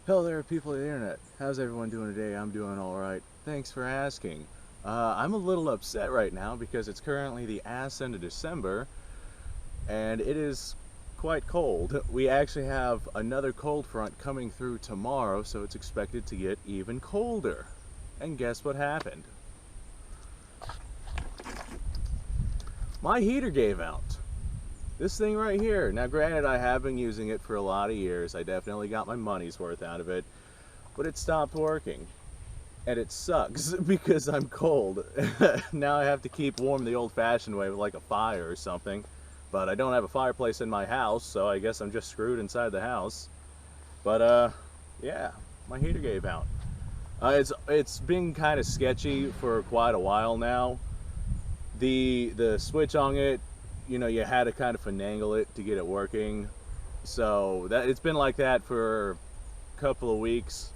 Hello there, people of the internet. How's everyone doing today? I'm doing alright. Thanks for asking. I'm a little upset right now because it's currently the ass end of December and it is quite cold. We actually have another cold front coming through tomorrow, so it's expected to get even colder. And guess what happened? My heater gave out. This thing right here. Now granted, I have been using it for a lot of years. I definitely got my money's worth out of it. But it stopped working. And it sucks because I'm cold. Now I have to keep warm the old-fashioned way with like a fire or something. But I don't have a fireplace in my house, so I guess I'm just screwed inside the house. But yeah, my heater gave out. It's been kind of sketchy for quite a while now. The switch on it, you know, you had to kind of finagle it to get it working. So it's been like that for a couple of weeks.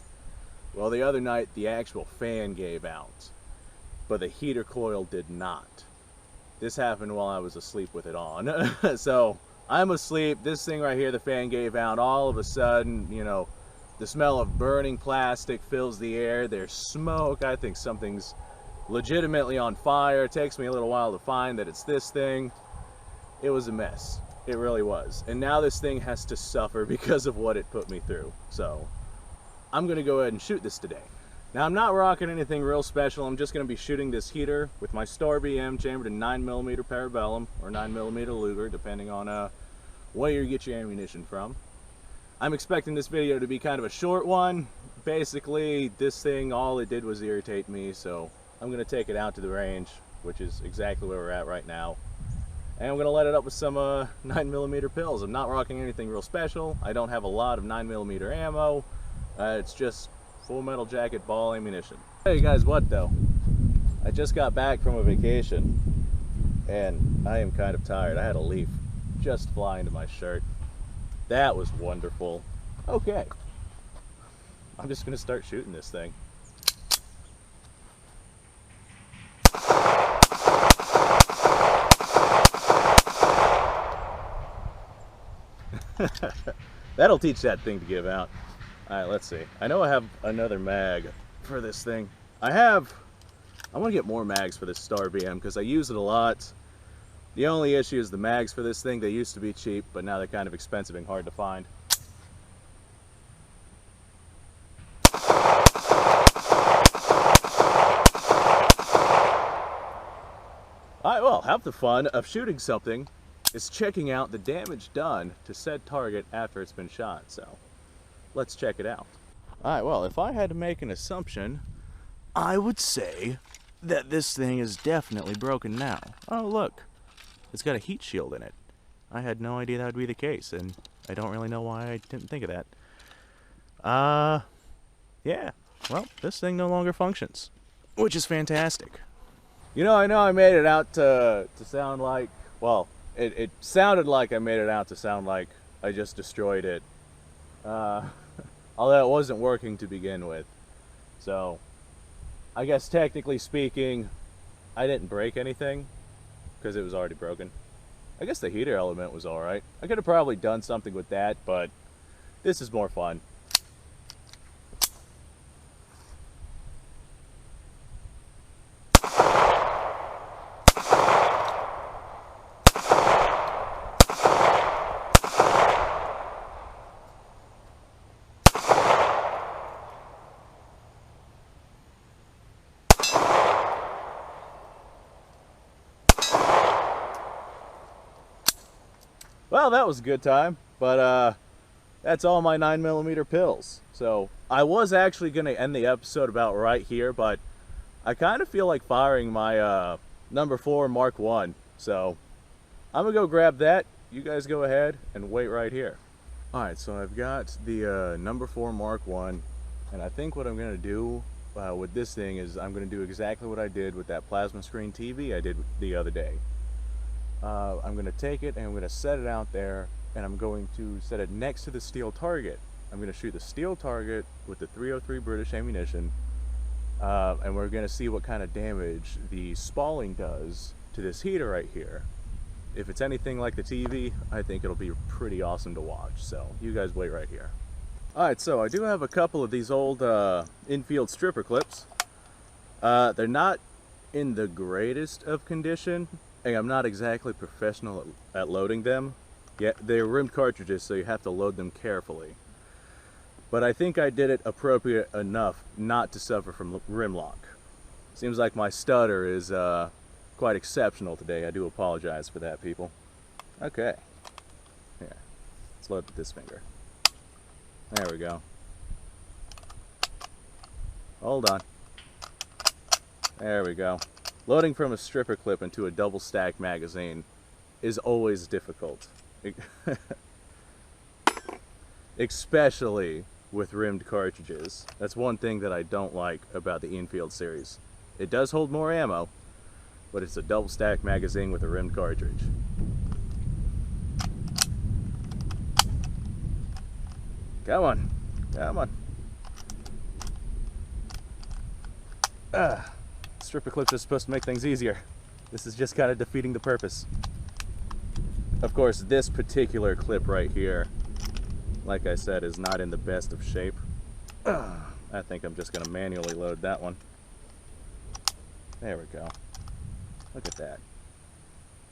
Well, the other night the actual fan gave out, but the heater coil did not. This happened while I was asleep with it on. So I'm asleep, this thing right here, the fan gave out. All of a sudden, you know, the smell of burning plastic fills the air. There's smoke. I think something's legitimately on fire. It takes me a little while to find that it's this thing. It was a mess. It really was. And now this thing has to suffer because of what it put me through. So I'm gonna go ahead and shoot this today. Now I'm not rocking anything real special. I'm just gonna be shooting this heater with my Star BM chambered in 9mm Parabellum or 9mm Luger, depending on where you get your ammunition from. I'm expecting this video to be kind of a short one. Basically, this thing, all it did was irritate me, so I'm gonna take it out to the range, which is exactly where we're at right now. And I'm gonna let it up with some 9mm pills. I'm not rocking anything real special. I don't have a lot of 9mm ammo. It's just Full Metal Jacket ball ammunition. Hey guys, what though? I just got back from a vacation and I am kind of tired. I had a leaf just fly into my shirt. That was wonderful. Okay, I'm just gonna start shooting this thing. That'll teach that thing to give out. Alright, let's see. I know I have another mag for this thing. I want to get more mags for this Star BM because I use it a lot. The only issue is the mags for this thing. They used to be cheap, but now they're kind of expensive and hard to find. Alright, well, half the fun of shooting something is checking out the damage done to said target after it's been shot, so let's check it out. Alright, well, if I had to make an assumption, I would say that this thing is definitely broken now. Oh, look, it's got a heat shield in it. I had no idea that would be the case, and I don't really know why I didn't think of that. Yeah, well, this thing no longer functions, which is fantastic. You know, I I made it out to sound like, well, it sounded like I made it out to sound like I just destroyed it. Although it wasn't working to begin with. So, I guess technically speaking, I didn't break anything because it was already broken. I guess the heater element was alright. I could have probably done something with that, but this is more fun. Well, that was a good time, but that's all my 9mm pills. So I was actually going to end the episode about right here, but I kind of feel like firing my number 4 Mark 1. So I'm going to go grab that. You guys go ahead and wait right here. Alright, so I've got the number 4 Mark 1, and I think what I'm going to do with this thing is I'm going to do exactly what I did with that plasma screen TV I did the other day. I'm going to take it and I'm going to set it out there, and I'm going to set it next to the steel target. I'm going to shoot the steel target with the 303 British ammunition, and we're going to see what kind of damage the spalling does to this heater right here. If it's anything like the TV, I think it'll be pretty awesome to watch. So you guys wait right here. Alright, so I do have a couple of these old infield stripper clips. They're not in the greatest of condition, and I'm not exactly professional at loading them. Yeah, they're rimmed cartridges, so you have to load them carefully. But I think I did it appropriate enough not to suffer from rim lock. Seems like my stutter is quite exceptional today. I do apologize for that, people. Okay. Here, let's load with this finger. There we go. Hold on. There we go. Loading from a stripper clip into a double stack magazine is always difficult. Especially with rimmed cartridges. That's one thing that I don't like about the Enfield series. It does hold more ammo, but it's a double stack magazine with a rimmed cartridge. Come on, come on. Stripper clips are supposed to make things easier. This is just kind of defeating the purpose. Of course, this particular clip right here, like I said, is not in the best of shape. I think I'm just going to manually load that one. There we go. Look at that.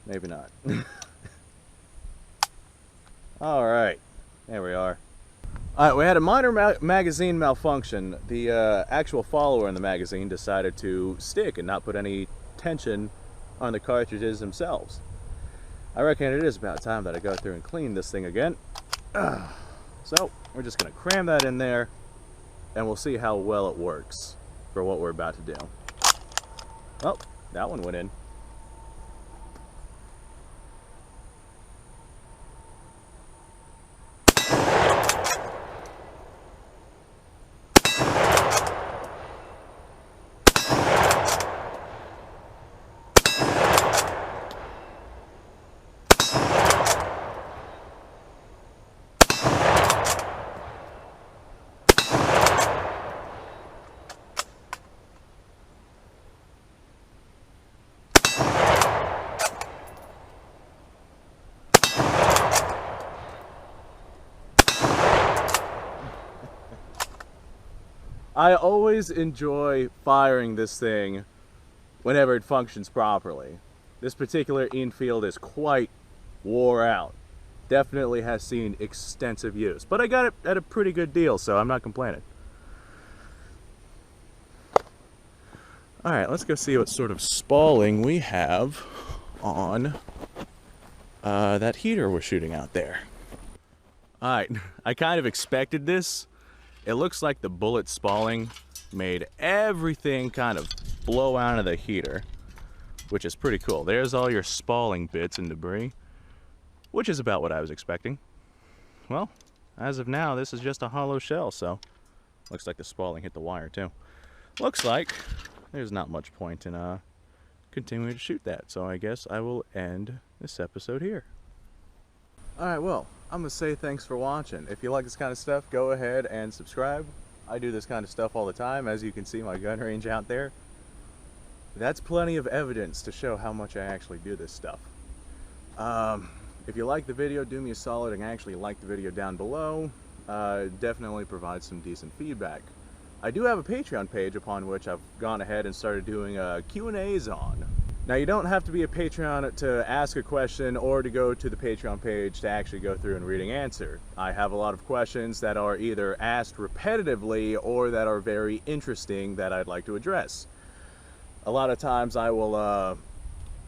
Maybe not. Alright, there we are. Alright, we had a minor magazine malfunction. The actual follower in the magazine decided to stick and not put any tension on the cartridges themselves. I reckon it is about time that I go through and clean this thing again. So, we're just going to cram that in there, and we'll see how well it works for what we're about to do. Oh, that one went in. I always enjoy firing this thing whenever it functions properly. This particular Enfield is quite wore out. Definitely has seen extensive use. But I got it at a pretty good deal, so I'm not complaining. Alright, let's go see what sort of spalling we have on that heater we're shooting out there. Alright, I kind of expected this. It looks like the bullet spalling made everything kind of blow out of the heater, which is pretty cool. There's all your spalling bits and debris, which is about what I was expecting. Well, as of now, this is just a hollow shell, so looks like the spalling hit the wire too. Looks like there's not much point in continuing to shoot that, so I guess I will end this episode here. Alright, well, I'm going to say thanks for watching. If you like this kind of stuff, go ahead and subscribe. I do this kind of stuff all the time. As you can see, my gun range out there. That's plenty of evidence to show how much I actually do this stuff. If you like the video, do me a solid and actually like the video down below. Definitely provide some decent feedback. I do have a Patreon page upon which I've gone ahead and started doing Q&As on. Now, you don't have to be a Patreon to ask a question or to go to the Patreon page to actually go through and read an answer. I have a lot of questions that are either asked repetitively or that are very interesting that I'd like to address. A lot of times I will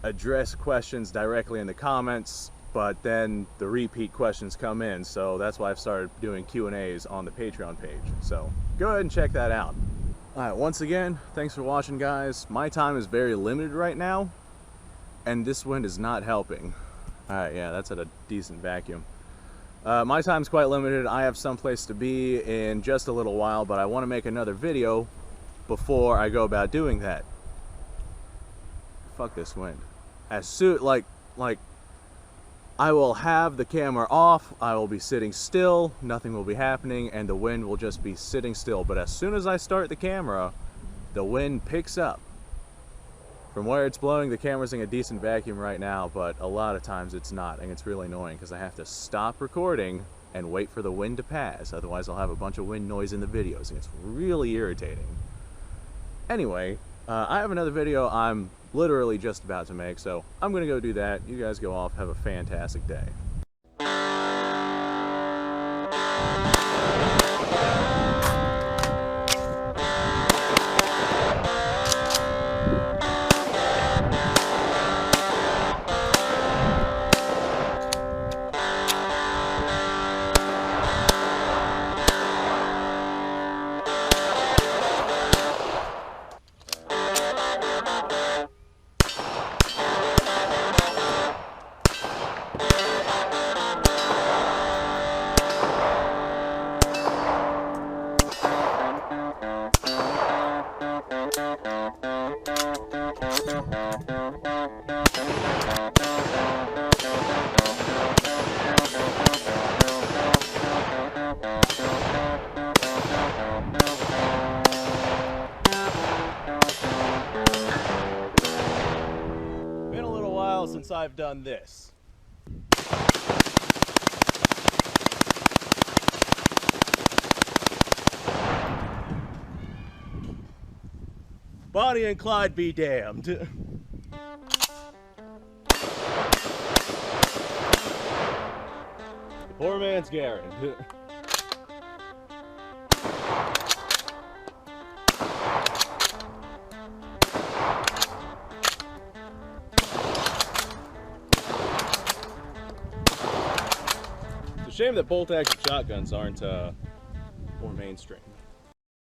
address questions directly in the comments, but then the repeat questions come in, so that's why I've started doing Q&As on the Patreon page. So go ahead and check that out. Alright, once again, thanks for watching, guys. My time is very limited right now, and this wind is not helping. Alright, yeah, that's at a decent vacuum. My time's quite limited. I have someplace to be in just a little while, but I want to make another video before I go about doing that. Fuck this wind. As soon, like, I will have the camera off, I will be sitting still, nothing will be happening, and the wind will just be sitting still. But as soon as I start the camera, the wind picks up. From where it's blowing, the camera's in a decent vacuum right now, but a lot of times it's not, and it's really annoying because I have to stop recording and wait for the wind to pass. Otherwise I'll have a bunch of wind noise in the videos and it's really irritating. Anyway, I have another video I'm literally just about to make, so I'm gonna go do that. You guys go off, have a fantastic day. Been a little while since I've done this. Bonnie and Clyde be damned. The poor man's Garen. It's a shame that bolt-action shotguns aren't more mainstream.